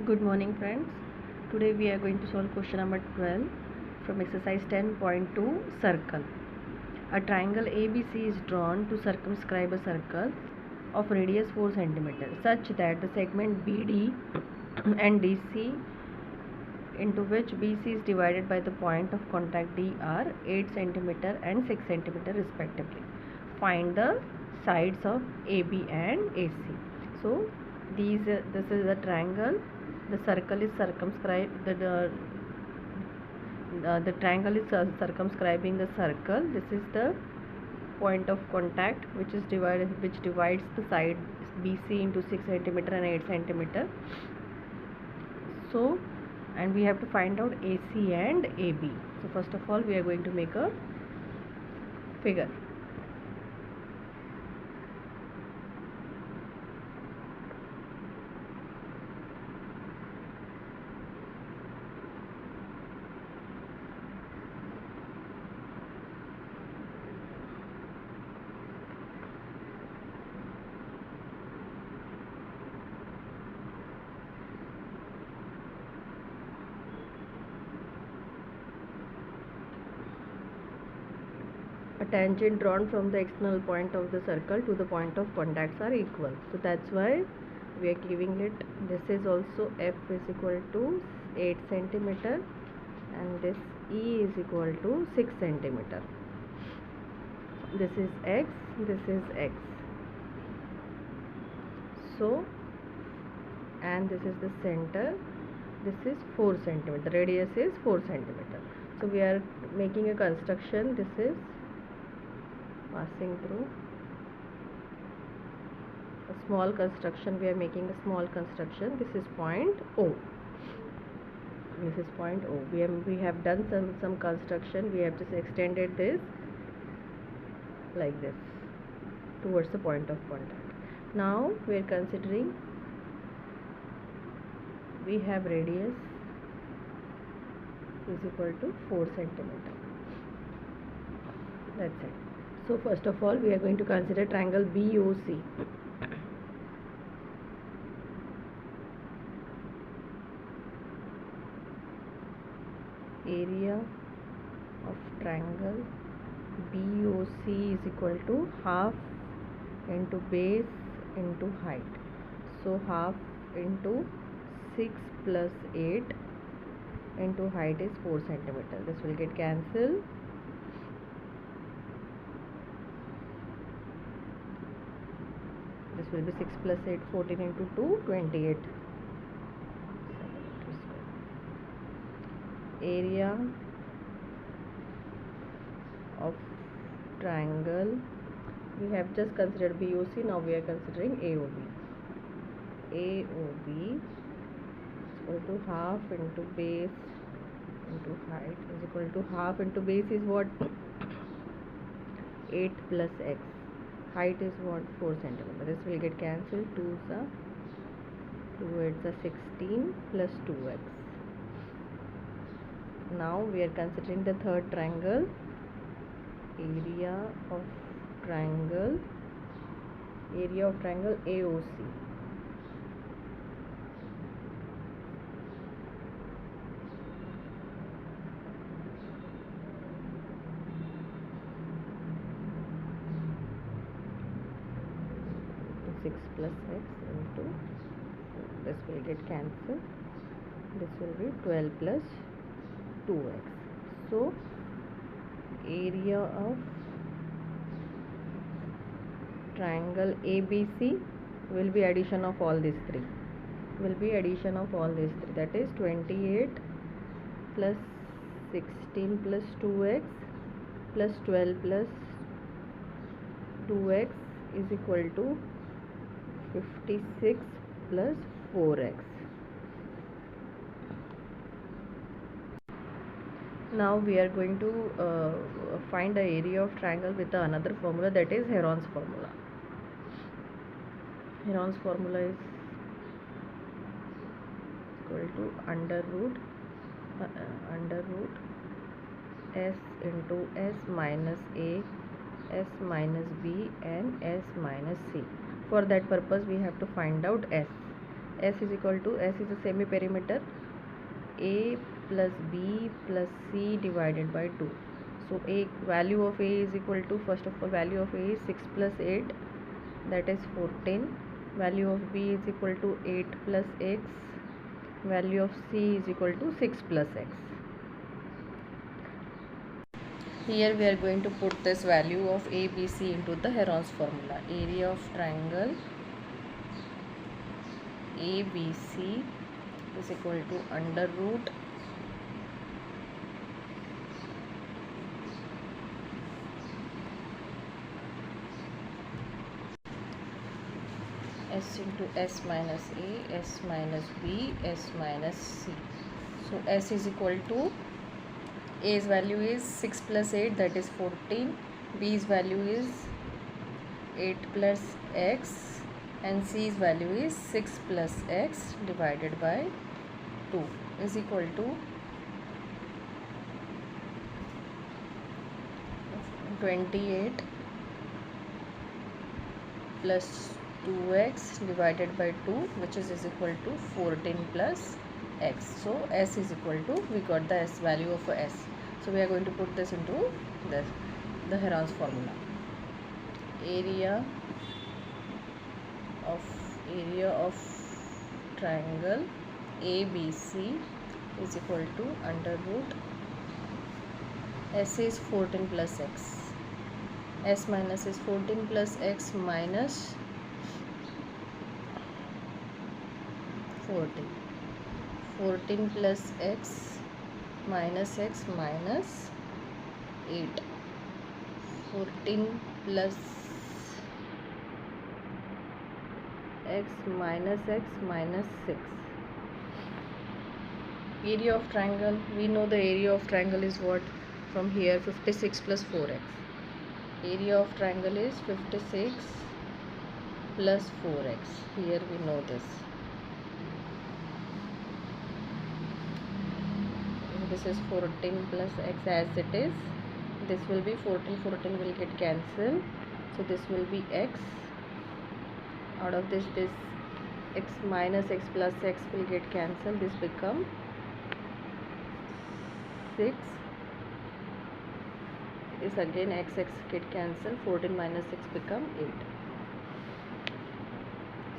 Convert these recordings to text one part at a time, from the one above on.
Good morning, friends. Today we are going to solve question number 12 from exercise 10.2 circle. A triangle ABC is drawn to circumscribe a circle of radius 4 cm such that the segment BD and DC into which BC is divided by the point of contact D are 8 cm and 6 cm respectively. Find the sides of AB and AC. So this is a triangle. The circle is circumscribed. The triangle is circumscribing the circle. This is the point of contact which divides the side BC into 6 cm and 8 cm. So, and we have to find out AC and AB. So first of all we are going to make a figure. A tangent drawn from the external point of the circle to the point of contacts are equal. So that's why we are giving it, this is also F is equal to 8 centimeter and this E is equal to 6 centimeter. This is X, this is X. So, and this is the center, this is 4 centimeter, the radius is 4 centimeter. So we are making a construction, this is passing through a small construction, we are making a small construction. This is point O, this is point O. We have done some construction, we have just extended this like this towards the point of contact. Now we are considering, we have radius is equal to 4 centimeter. That's it. So first of all we are going to consider triangle BOC. Area of triangle BOC is equal to half into base into height. So half into 6 plus 8 into height is 4 centimeter. This will get cancelled. This will be 6 plus 8, 14 into 2, 28. Area of triangle, we have just considered BOC, now we are considering AOB. AOB is equal to half into base into height is equal to half into base is what? 8 plus x. Height is what? 4 centimeter. This will get cancelled. 2 8 is 16 plus 2x. Now we are considering the third triangle. Area of triangle AOC. Six plus x into, this will get cancelled. This will be 12 plus 2x. So area of triangle ABC will be addition of all these three. That is 28 plus 16 plus 2x plus 12 plus 2x is equal to 56 plus 4x. Now we are going to find the area of triangle with another formula, that is Heron's formula. Heron's formula is equal to under root s into s minus a, s minus b and s minus c. For that purpose we have to find out s. S is equal to, S is a semi perimeter, A plus B plus C divided by 2. So A value of A is equal to, first of all, value of A is 6 plus 8, that is 14. Value of B is equal to 8 plus x. Value of C is equal to 6 plus x. Here we are going to put this value of ABC into the Heron's formula. Area of triangle ABC is equal to under root S into S minus A, S minus B, S minus C. So S is equal to, A's value is 6 plus 8, that is 14. B's value is 8 plus x, and C's value is 6 plus x divided by 2 is equal to 28 plus 2x divided by 2, which is equal to 14 plus x. So S is equal to, we got the S value of S. So we are going to put this into the Heron's formula. Area of triangle ABC is equal to under root, S is 14 plus x. S minus is 14 plus x minus 14. 14 plus x minus 8. 14 plus x minus 6. Area of triangle, we know the area of triangle is what? From here 56 plus 4x. Area of triangle is 56 plus 4x. Here we know this. This is 14 plus x as it is. This will be 14 will get cancelled. So this will be x. Out of this x minus x plus x will get cancelled. This become 6. This again x get cancelled. 14 minus 6 become 8.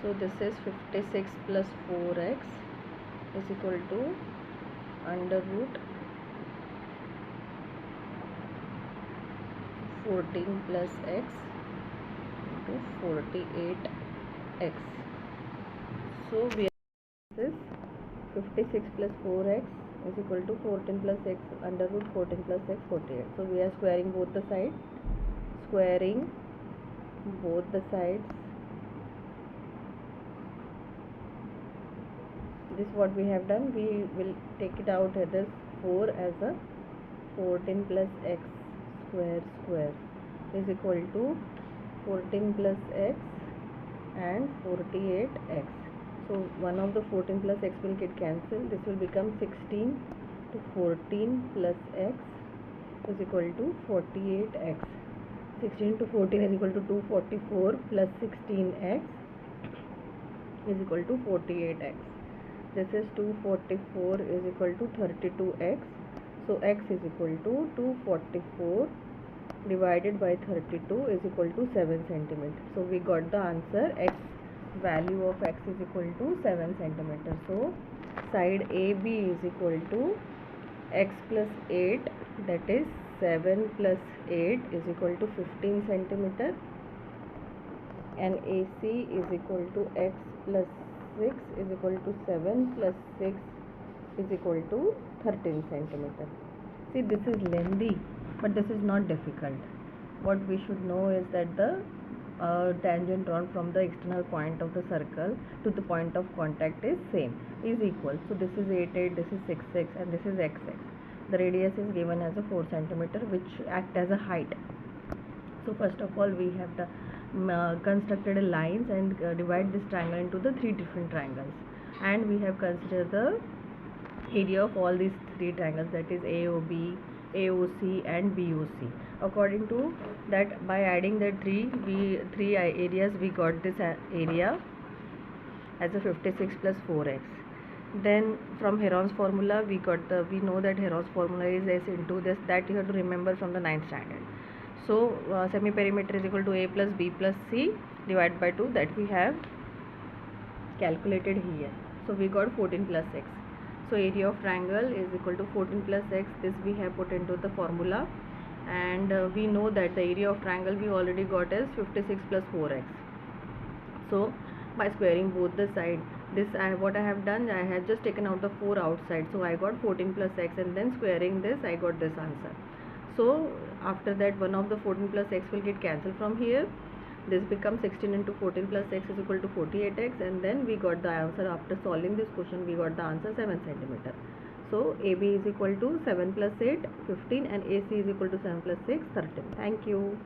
So this is 56 plus 4x is equal to under root 14 plus x into 48x. So we have this 56 plus 4x is equal to 14 plus x under root 14 plus x 48. So we are squaring both the sides. Squaring both the sides. This what we have done. We will take it out as this 4 as a 14 plus x square is equal to 14 plus x and 48x. So one of the 14 plus x will get cancelled. This will become 16 to 14 plus x is equal to 48x. 16 to 14 is equal to 244 plus 16x is equal to 48x. This is 244 is equal to 32x. So x is equal to 244 divided by 32 is equal to 7 cm. So we got the answer. X value of x is equal to 7 cm. So side AB is equal to x plus 8, that is 7 plus 8 is equal to 15 cm, and AC is equal to x plus 6 is equal to 7 plus 6 is equal to 13 cm. See, this is lengthy, but this is not difficult. What we should know is that the tangent drawn from the external point of the circle to the point of contact is same, is equal. So this is 8, 8, this is 6, 6, and this is x, x. The radius is given as a 4 cm, which act as a height. So first of all, we have the constructed lines and divide this triangle into the 3 different triangles, and we have considered the area of all these 3 triangles, that is AOB, AOC and BOC. According to that, by adding the three areas, we got this area as a 56 plus 4x. Then from Heron's formula we know that Heron's formula is S into this, that you have to remember from the 9th standard. So semi perimeter is equal to A plus B plus C divided by 2, that we have calculated here. So we got 14 plus x. So area of triangle is equal to 14 plus x. This we have put into the formula, and we know that the area of triangle we already got is 56 plus 4x. So by squaring both the side, this what I have done, I have just taken out the 4 outside, so I got 14 plus x, and then squaring this I got this answer. So after that, one of the 14 plus x will get cancelled from here. This becomes 16 into 14 plus x is equal to 48x, and then we got the answer. After solving this question, we got the answer 7 centimeter. So AB is equal to 7 plus 8, 15, and AC is equal to 7 plus 6, 13. Thank you.